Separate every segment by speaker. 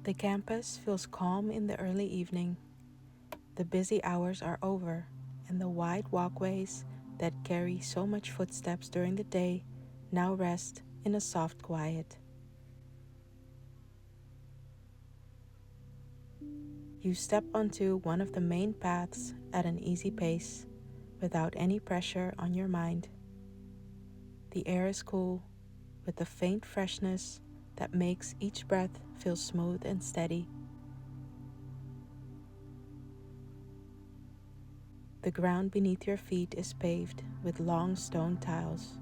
Speaker 1: The campus feels calm in the early evening. The busy hours are over, and the wide walkways that carry so much footsteps during the day now rest in a soft quiet. You step onto one of the main paths at an easy pace, without any pressure on your mind. The air is cool, with a faint freshness that makes each breath feel smooth and steady. The ground beneath your feet is paved with long stone tiles.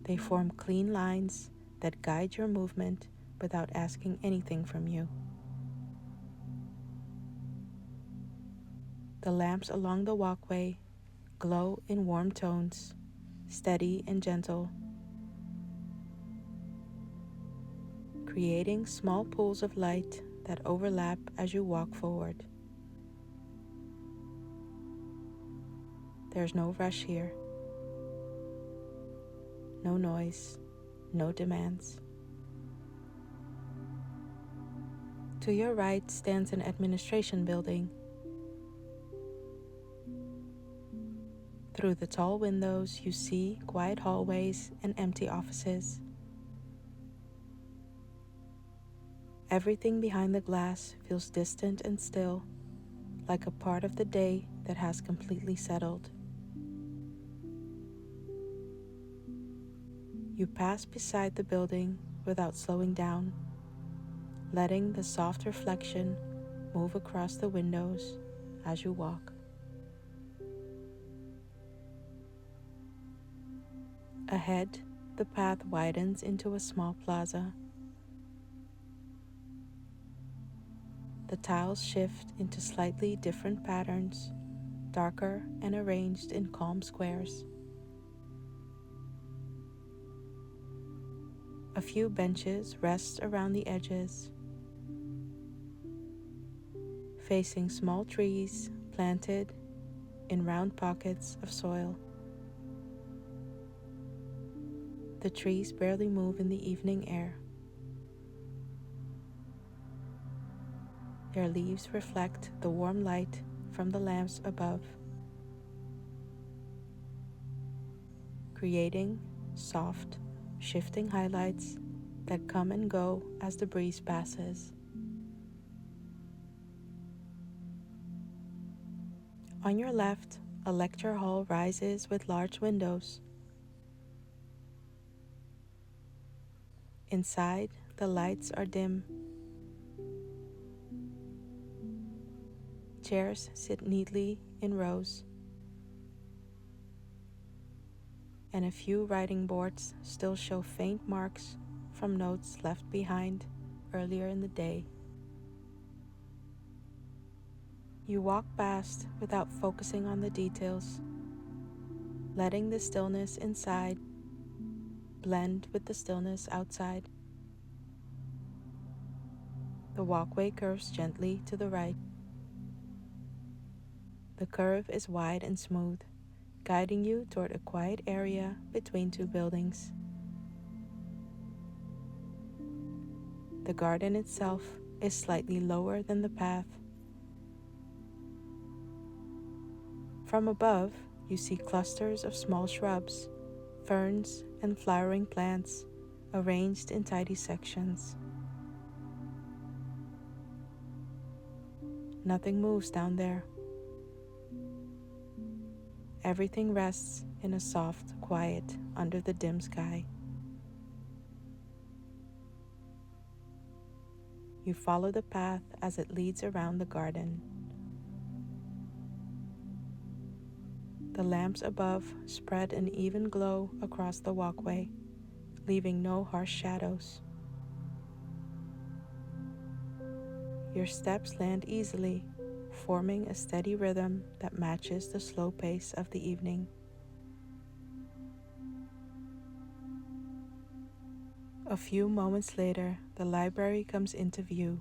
Speaker 1: They form clean lines that guide your movement without asking anything from you. The lamps along the walkway glow in warm tones, steady and gentle, creating small pools of light that overlap as you walk forward. There's no rush here, no noise, no demands. To your right stands an administration building. Through the tall windows, you see quiet hallways and empty offices. Everything behind the glass feels distant and still, like a part of the day that has completely settled. You pass beside the building without slowing down, letting the soft reflection move across the windows as you walk. Ahead, the path widens into a small plaza. The tiles shift into slightly different patterns, darker and arranged in calm squares. A few benches rest around the edges, facing small trees planted in round pockets of soil. The trees barely move in the evening air. Their leaves reflect the warm light from the lamps above, creating soft, shifting highlights that come and go as the breeze passes. On your left, a lecture hall rises with large windows. Inside, the lights are dim. Chairs sit neatly in rows, and a few writing boards still show faint marks from notes left behind earlier in the day. You walk past without focusing on the details, letting the stillness inside blend with the stillness outside. The walkway curves gently to the right. The curve is wide and smooth, guiding you toward a quiet area between two buildings. The garden itself is slightly lower than the path. From above, you see clusters of small shrubs, ferns, and flowering plants arranged in tidy sections. Nothing moves down there. Everything rests in a soft quiet under the dim sky. You follow the path as it leads around the garden. The lamps above spread an even glow across the walkway, leaving no harsh shadows. Your steps land easily, forming a steady rhythm that matches the slow pace of the evening. A few moments later, the library comes into view.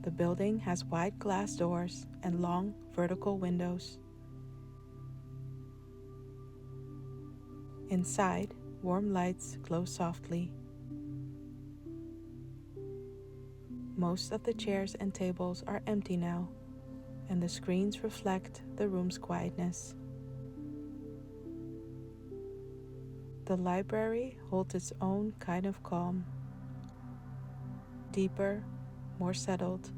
Speaker 1: The building has wide glass doors and long vertical windows. Inside, Warm lights glow softly. Most of the chairs and tables are empty now, and the screens reflect the room's quietness. The library holds its own kind of calm, deeper, more settled,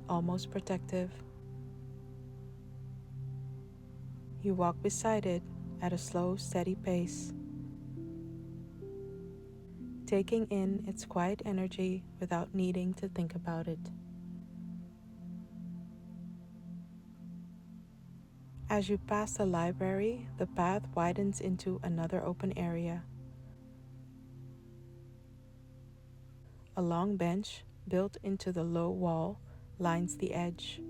Speaker 1: almost protective. You walk beside it at a slow, steady pace, taking in its quiet energy without needing to think about it. As you pass the library, the path widens into another open area. A long bench built into the low wall lines the edge.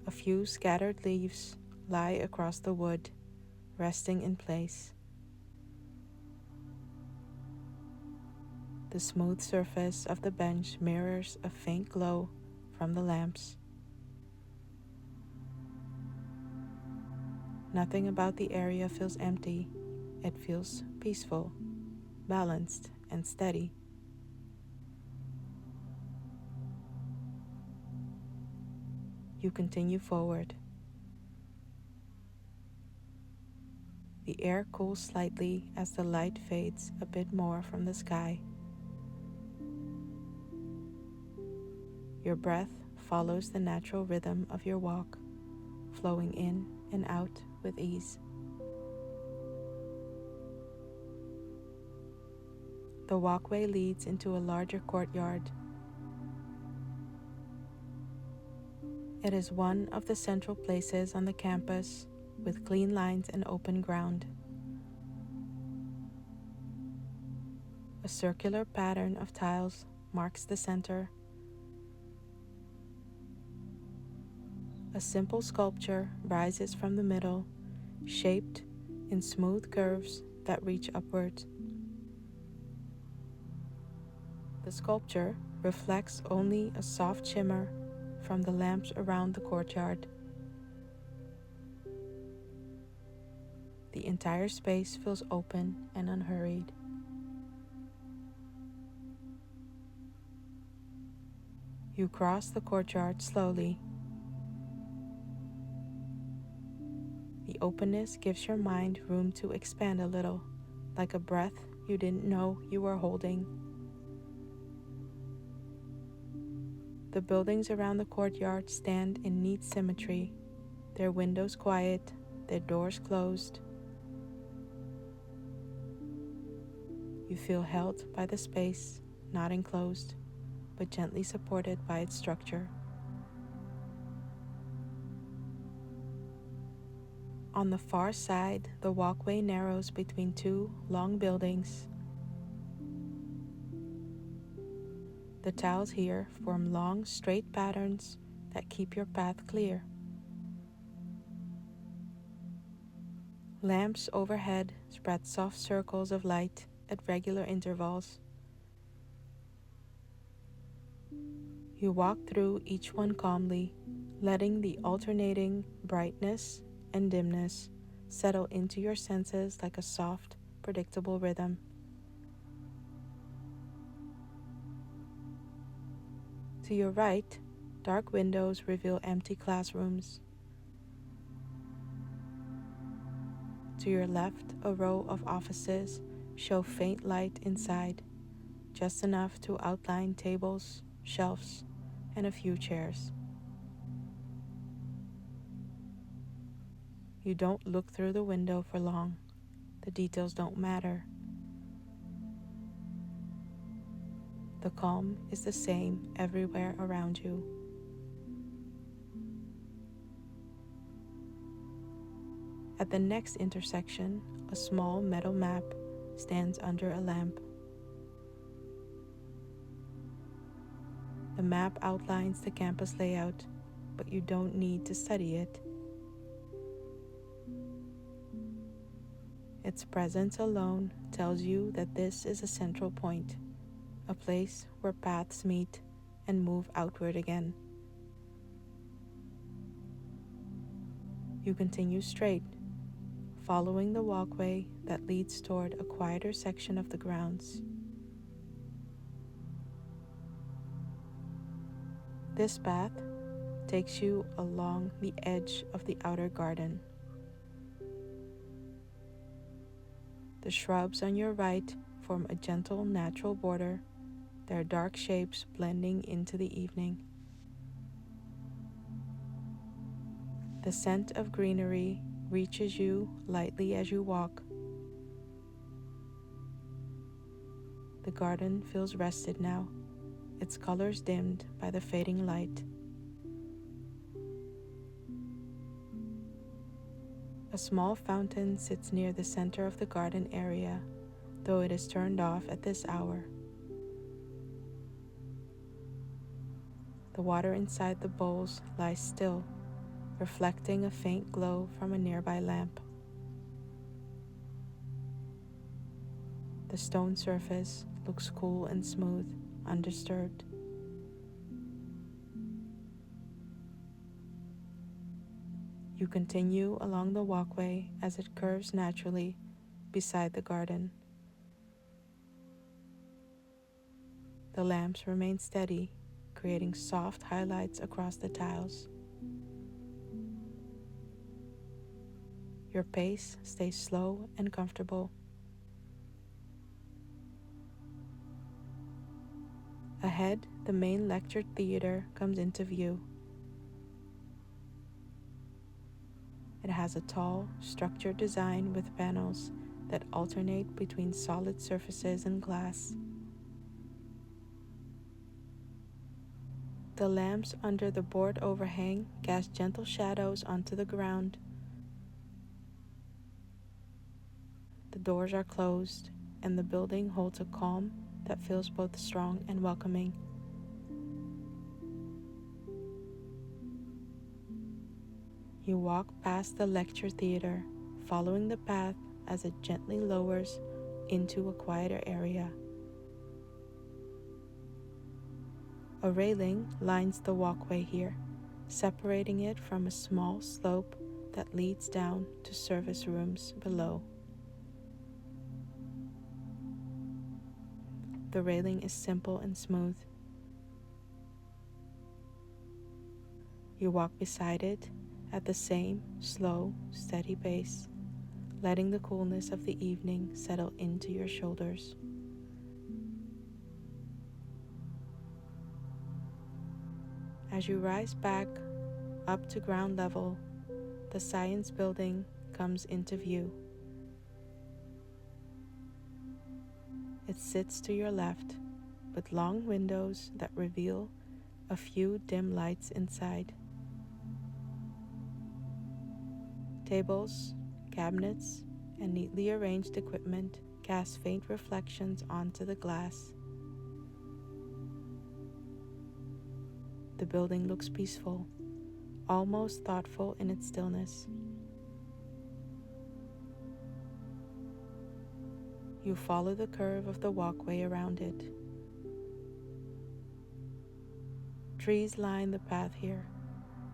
Speaker 1: A few scattered leaves lie across the wood, resting in place. The smooth surface of the bench mirrors a faint glow from the lamps. Nothing about the area feels empty. It feels peaceful, balanced, and steady. You continue forward. The air cools slightly as the light fades a bit more from the sky. Your breath follows the natural rhythm of your walk, flowing in and out with ease. The walkway leads into a larger courtyard. It is one of the central places on the campus, with clean lines and open ground. A circular pattern of tiles marks the center. A simple sculpture rises from the middle, shaped in smooth curves that reach upward. The sculpture reflects only a soft shimmer from the lamps around the courtyard. The entire space feels open and unhurried. You cross the courtyard slowly. The openness gives your mind room to expand a little, like a breath you didn't know you were holding. The buildings around the courtyard stand in neat symmetry, their windows quiet, their doors closed. You feel held by the space, not enclosed, but gently supported by its structure. On the far side, the walkway narrows between two long buildings. The tiles here form long, straight patterns that keep your path clear. Lamps overhead spread soft circles of light at regular intervals. You walk through each one calmly, letting the alternating brightness and dimness settle into your senses like a soft, predictable rhythm. To your right, dark windows reveal empty classrooms. To your left, a row of offices show faint light inside, just enough to outline tables, shelves, and a few chairs. You don't look through the window for long. The details don't matter. The calm is the same everywhere around you. At the next intersection, a small metal map stands under a lamp. The map outlines the campus layout, but you don't need to study it. Its presence alone tells you that this is a central point, a place where paths meet and move outward again. You continue straight, following the walkway that leads toward a quieter section of the grounds. This path takes you along the edge of the outer garden. The shrubs on your right form a gentle natural border, their dark shapes blending into the evening. The scent of greenery reaches you lightly as you walk. The garden feels rested now, its colors dimmed by the fading light. A small fountain sits near the center of the garden area, though it is turned off at this hour. The water inside the bowls lies still, reflecting a faint glow from a nearby lamp. The stone surface looks cool and smooth, undisturbed. You continue along the walkway as it curves naturally beside the garden. The lamps remain steady, creating soft highlights across the tiles. Your pace stays slow and comfortable. Ahead, the main lecture theater comes into view. It has a tall, structured design with panels that alternate between solid surfaces and glass. The lamps under the board overhang cast gentle shadows onto the ground. The doors are closed, and the building holds a calm that feels both strong and welcoming. You walk past the lecture theater, following the path as it gently lowers into a quieter area. A railing lines the walkway here, separating it from a small slope that leads down to service rooms below. The railing is simple and smooth. You walk beside it at the same slow, steady pace, letting the coolness of the evening settle into your shoulders. As you rise back up to ground level, the science building comes into view. It sits to your left, with long windows that reveal a few dim lights inside. Tables, cabinets, and neatly arranged equipment cast faint reflections onto the glass. The building looks peaceful, almost thoughtful in its stillness. You follow the curve of the walkway around it. Trees line the path here,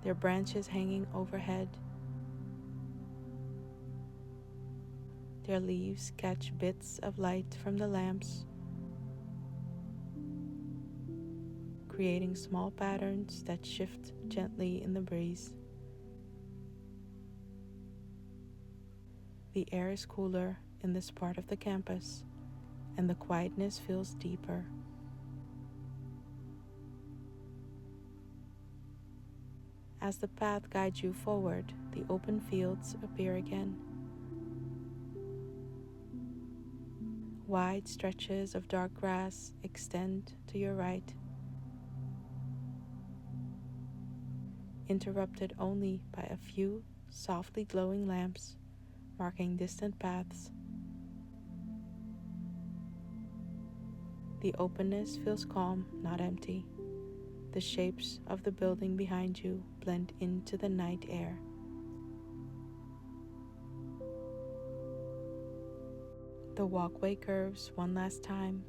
Speaker 1: their branches hanging overhead. Their leaves catch bits of light from the lamps, creating small patterns that shift gently in the breeze. The air is cooler in this part of the campus, and the quietness feels deeper. As the path guides you forward, the open fields appear again. Wide stretches of dark grass extend to your right, interrupted only by a few softly glowing lamps marking distant paths. The openness feels calm, not empty. The shapes of the building behind you blend into the night air. The walkway curves one last time,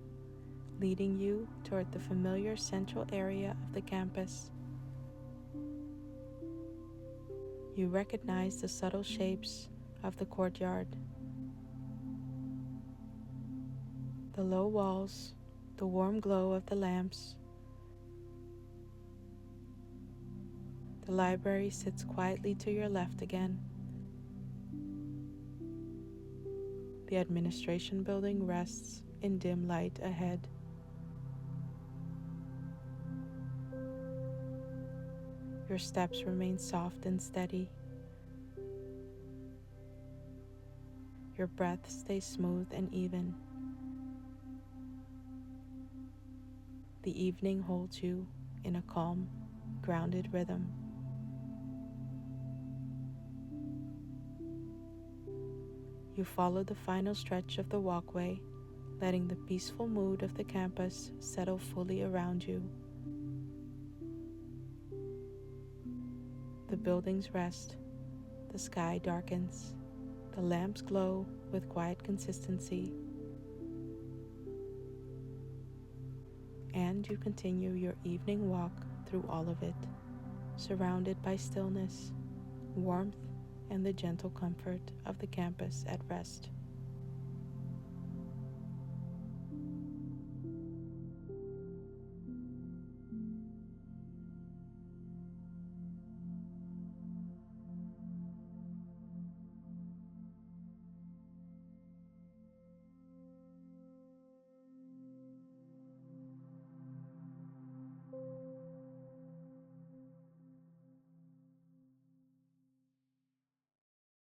Speaker 1: leading you toward the familiar central area of the campus. You recognize the subtle shapes of the courtyard. The low walls, the warm glow of the lamps. The library sits quietly to your left again. The administration building rests in dim light ahead. Your steps remain soft and steady. Your breath stays smooth and even. The evening holds you in a calm, grounded rhythm. You follow the final stretch of the walkway, letting the peaceful mood of the campus settle fully around you. The buildings rest, the sky darkens, the lamps glow with quiet consistency, and you continue your evening walk through all of it, surrounded by stillness, warmth, and the gentle comfort of the campus at rest.